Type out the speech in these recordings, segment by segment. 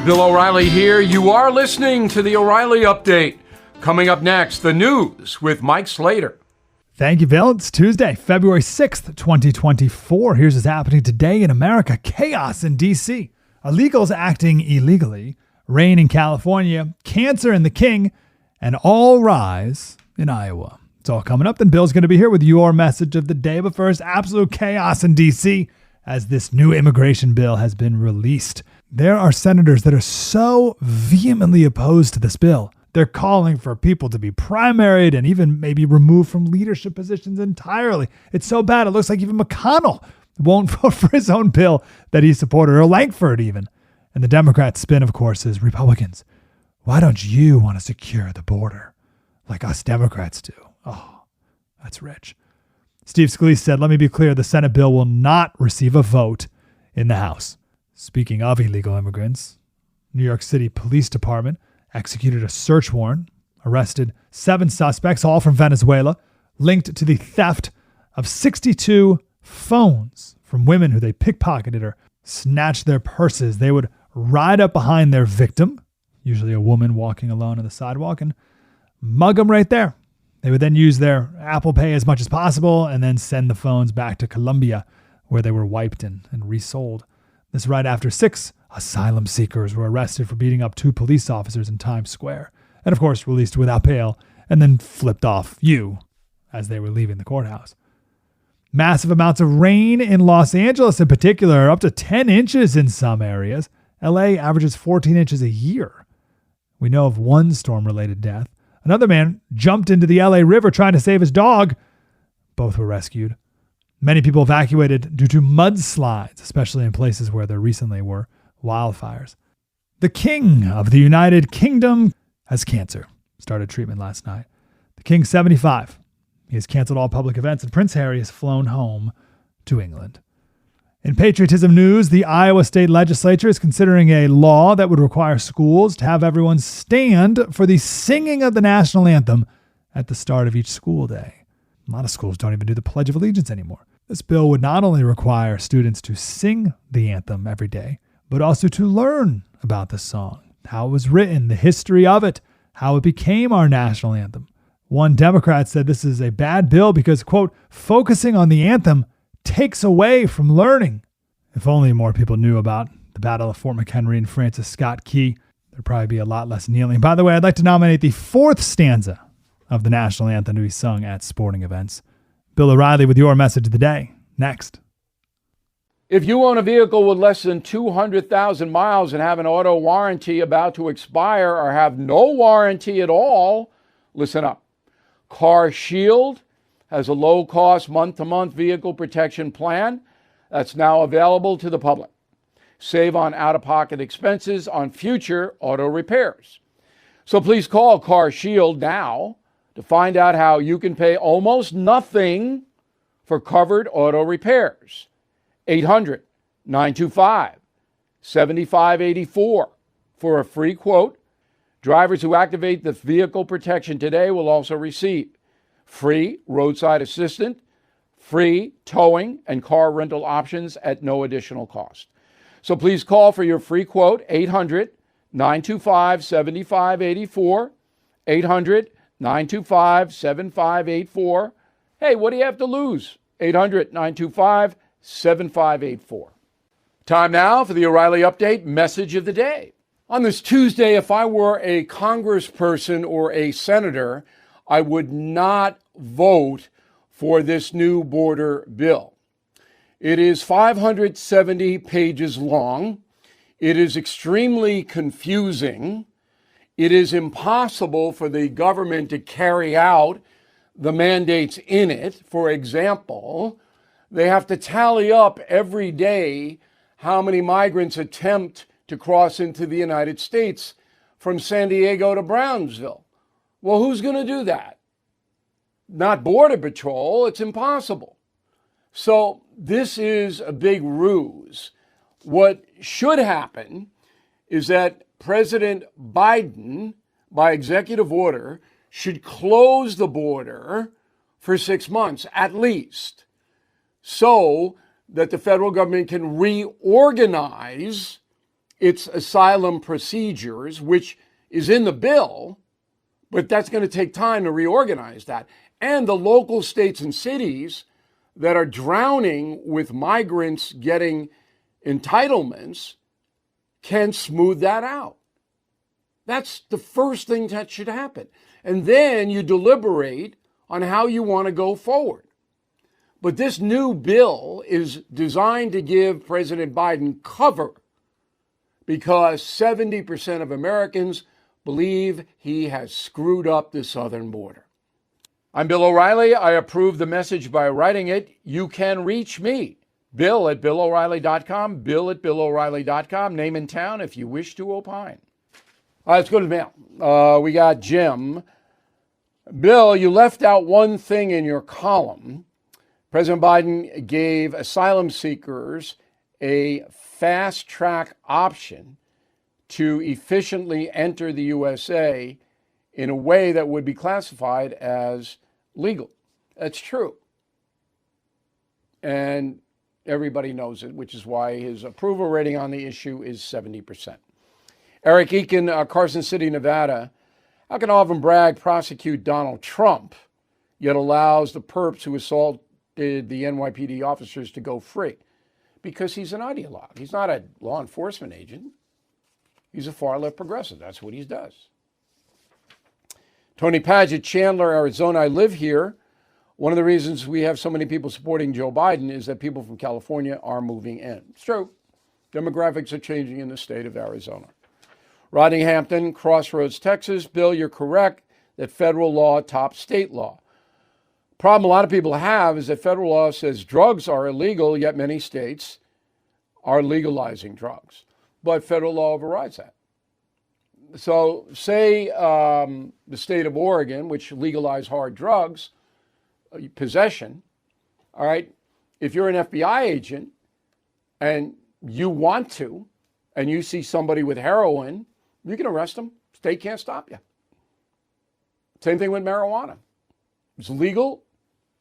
Bill O'Reilly here. You are listening to the O'Reilly Update. Coming up next, the news with Mike Slater. Thank you, Bill. It's Tuesday, February 6th, 2024. Here's what's happening today in America. Chaos in D.C. Illegals acting illegally. Rain in California. Cancer in the King. And all rise in Iowa. It's all coming up. Then Bill's going to be here with your message of the day. But first, absolute chaos in D.C. as this new immigration bill has been released. There are senators that are so vehemently opposed to this bill. They're calling for people to be primaried and even maybe removed from leadership positions entirely. It's so bad, it looks like even McConnell won't vote for his own bill that he supported, or Langford even. And the Democrat spin, of course, is Republicans. Why don't you want to secure the border like us Democrats do? Oh, that's rich. Steve Scalise said, let me be clear, the Senate bill will not receive a vote in the House. Speaking of illegal immigrants, New York City Police Department executed a search warrant, arrested 7 suspects, all from Venezuela, linked to the theft of 62 phones from women who they pickpocketed or snatched their purses. They would ride up behind their victim, usually a woman walking alone on the sidewalk, and mug them right there. They would then use their Apple Pay as much as possible and then send the phones back to Colombia, where they were wiped and resold. This right after 6 asylum seekers were arrested for beating up 2 police officers in Times Square, and of course released without bail, and then flipped off as they were leaving the courthouse. Massive amounts of rain in Los Angeles in particular, up to 10 inches in some areas. LA averages 14 inches a year. We know of one storm-related death. Another man jumped into the LA River trying to save his dog. Both were rescued. Many people evacuated due to mudslides, especially in places where there recently were wildfires. The King of the United Kingdom has cancer. Started treatment last night. The King's 75. He has canceled all public events, and Prince Harry has flown home to England. In patriotism news, the Iowa State Legislature is considering a law that would require schools to have everyone stand for the singing of the national anthem at the start of each school day. A lot of schools don't even do the Pledge of Allegiance anymore. This bill would not only require students to sing the anthem every day, but also to learn about the song, how it was written, the history of it, how it became our national anthem. One Democrat said this is a bad bill because, quote, focusing on the anthem takes away from learning. If only more people knew about the Battle of Fort McHenry and Francis Scott Key, there'd probably be a lot less kneeling. By the way, I'd like to nominate the 4th stanza of the national anthem to be sung at sporting events. Bill O'Reilly with your message of the day. Next. If you own a vehicle with less than 200,000 miles and have an auto warranty about to expire or have no warranty at all, listen up. Car Shield has a low-cost month-to-month vehicle protection plan that's now available to the public. Save on out-of-pocket expenses on future auto repairs. So please call Car Shield now to find out how you can pay almost nothing for covered auto repairs. 800-925-7584 for a free quote. Drivers who activate the vehicle protection today will also receive free roadside assistance, free towing and car rental options at no additional cost. So please call for your free quote, 800-925-7584, 800-925-7584. Hey, what do you have to lose? 800-925-7584. Time now for the O'Reilly Update message of the day. On this Tuesday, if I were a congressperson or a senator, I would not vote for this new border bill. It is 570 pages long. It is extremely confusing. It is impossible for the government to carry out the mandates in it. For example, they have to tally up every day how many migrants attempt to cross into the United States from San Diego to Brownsville. Well, who's going to do that? Not Border Patrol. It's impossible. So this is a big ruse. What should happen is that President Biden, by executive order, should close the border for 6 months at least, so that the federal government can reorganize its asylum procedures, which is in the bill, but that's going to take time to reorganize that. And the local states and cities that are drowning with migrants getting entitlements can smooth that out. That's the first thing that should happen. And then you deliberate on how you want to go forward. But this new bill is designed to give President Biden cover because 70% of Americans believe he has screwed up the southern border. I'm Bill O'Reilly. I approve the message by writing it. You can reach me, Bill at BillO'Reilly.com, Bill at BillO'Reilly.com, name and town if you wish to opine. All right, let's go to the mail. We got Jim. Bill, you left out one thing in your column. President Biden gave asylum seekers a fast-track option to efficiently enter the USA in a way that would be classified as legal. That's true. And everybody knows it, which is why his approval rating on the issue is 70%. Eric Eakin, Carson City, Nevada. How can Alvin Bragg prosecute Donald Trump, yet allows the perps who assaulted the NYPD officers to go free? Because he's an ideologue. He's not a law enforcement agent. He's a far-left progressive. That's what he does. Tony Padgett, Chandler, Arizona. I live here. One of the reasons we have so many people supporting Joe Biden is that people from California are moving in. It's true. Demographics are changing in the state of Arizona. Rodney Hampton, Crossroads, Texas. Bill, you're correct that federal law tops state law. Problem a lot of people have is that federal law says drugs are illegal, yet many states are legalizing drugs. But federal law overrides that. So say the state of Oregon, which legalized hard drugs, possession, all right, if you're an FBI agent and you want to, and you see somebody with heroin, you can arrest them. State can't stop you. Same thing with marijuana. It's legal,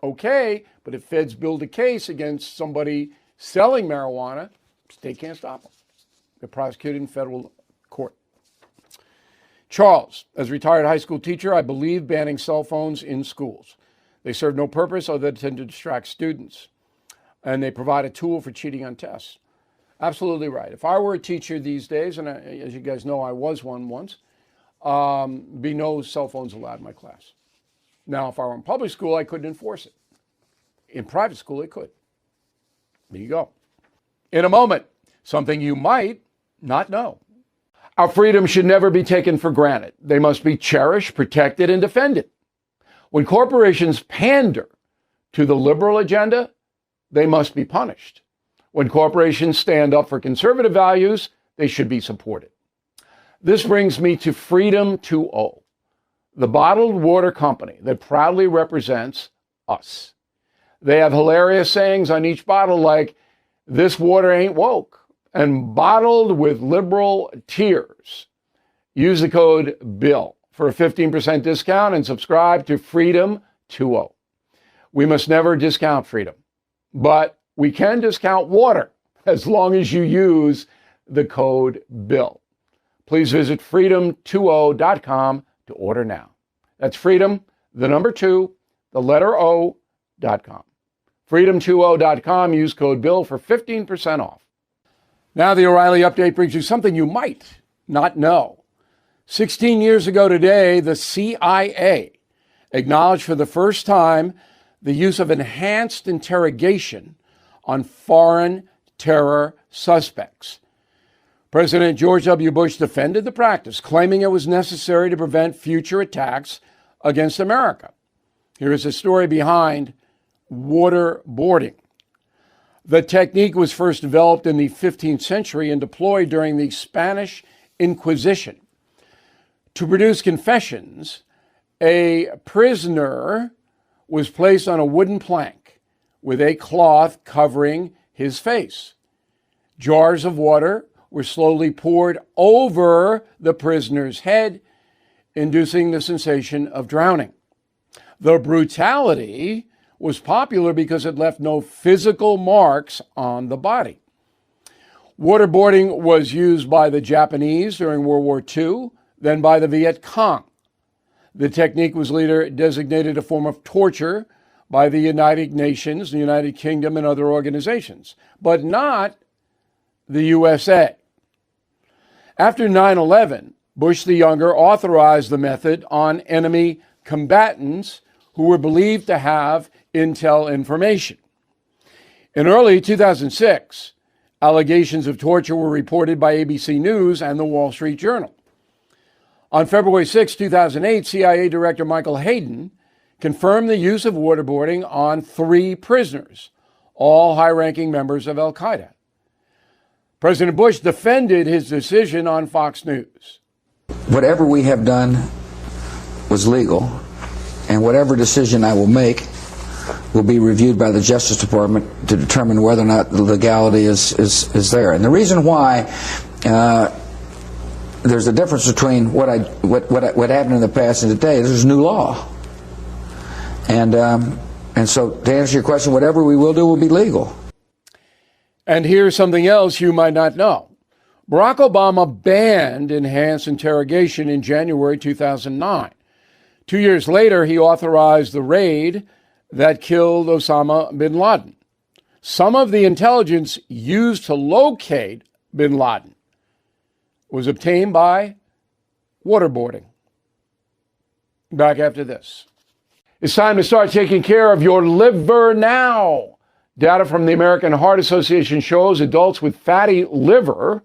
okay, but if feds build a case against somebody selling marijuana, state can't stop them. They're prosecuted in federal court. Charles, as a retired high school teacher, I believe banning cell phones in schools. They serve no purpose other than to distract students, and they provide a tool for cheating on tests. Absolutely right. If I were a teacher these days, and as you guys know, I was one once, be no cell phones allowed in my class. Now, if I were in public school, I couldn't enforce it. In private school, I could. There you go. In a moment, something you might not know. Our freedoms should never be taken for granted. They must be cherished, protected, and defended. When corporations pander to the liberal agenda, they must be punished. When corporations stand up for conservative values, they should be supported. This brings me to Freedom 2.0, the bottled water company that proudly represents us. They have hilarious sayings on each bottle like, "This water ain't woke," and "bottled with liberal tears." Use the code BILL for a 15% discount and subscribe to Freedom 2.0. We must never discount freedom, but we can discount water as long as you use the code BILL. Please visit freedom20.com to order now. That's freedom, the number 2, the letter O.com. Freedom20.com, use code BILL for 15% off. Now the O'Reilly Update brings you something you might not know. 16 years ago today, the CIA acknowledged for the first time the use of enhanced interrogation on foreign terror suspects. President George W. Bush defended the practice, claiming it was necessary to prevent future attacks against America. Here is the story behind waterboarding. The technique was first developed in the 15th century and deployed during the Spanish Inquisition. To produce confessions, a prisoner was placed on a wooden plank with a cloth covering his face. Jars of water were slowly poured over the prisoner's head, inducing the sensation of drowning. The brutality was popular because it left no physical marks on the body. Waterboarding was used by the Japanese during World War II, then by the Viet Cong. The technique was later designated a form of torture by the United Nations, the United Kingdom, and other organizations, but not the USA. After 9/11, Bush the Younger authorized the method on enemy combatants who were believed to have intel information. In early 2006, allegations of torture were reported by ABC News and the Wall Street Journal. On February 6, 2008, CIA Director Michael Hayden confirmed the use of waterboarding on 3 prisoners, all high-ranking members of al-Qaeda. President Bush defended his decision on Fox News. Whatever we have done was legal, and whatever decision I will make will be reviewed by the Justice Department to determine whether or not the legality is there. And the reason why there's a difference between what happened in the past and today, there's new law. And so to answer your question, whatever we will do will be legal. And here's something else you might not know. Barack Obama banned enhanced interrogation in January 2009. 2 years later, he authorized the raid that killed Osama bin Laden. Some of the intelligence used to locate bin Laden was obtained by waterboarding. Back after this. It's time to start taking care of your liver now. Data from the American Heart Association shows adults with fatty liver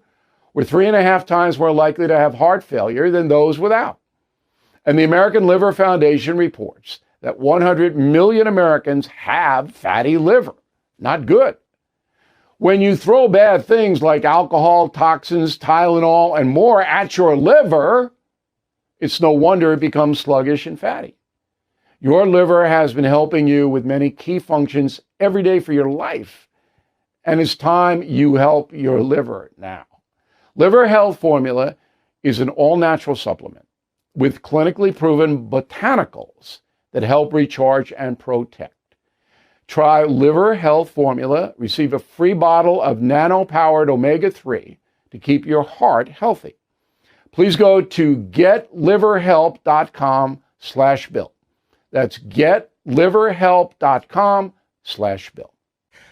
were 3.5 times more likely to have heart failure than those without. And the American Liver Foundation reports that 100 million Americans have fatty liver. Not good. When you throw bad things like alcohol, toxins, Tylenol, and more at your liver, it's no wonder it becomes sluggish and fatty. Your liver has been helping you with many key functions every day for your life, and it's time you help your liver now. Liver Health Formula is an all-natural supplement with clinically proven botanicals that help recharge and protect. Try Liver Health Formula, receive a free bottle of nano-powered omega-3 to keep your heart healthy. Please go to getliverhelp.com/bill. That's getliverhelp.com/bill.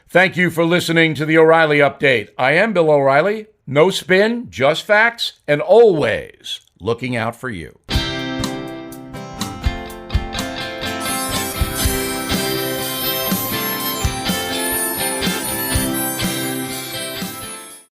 Thank you for listening to the O'Reilly Update. I am Bill O'Reilly. No spin, just facts, and always looking out for you.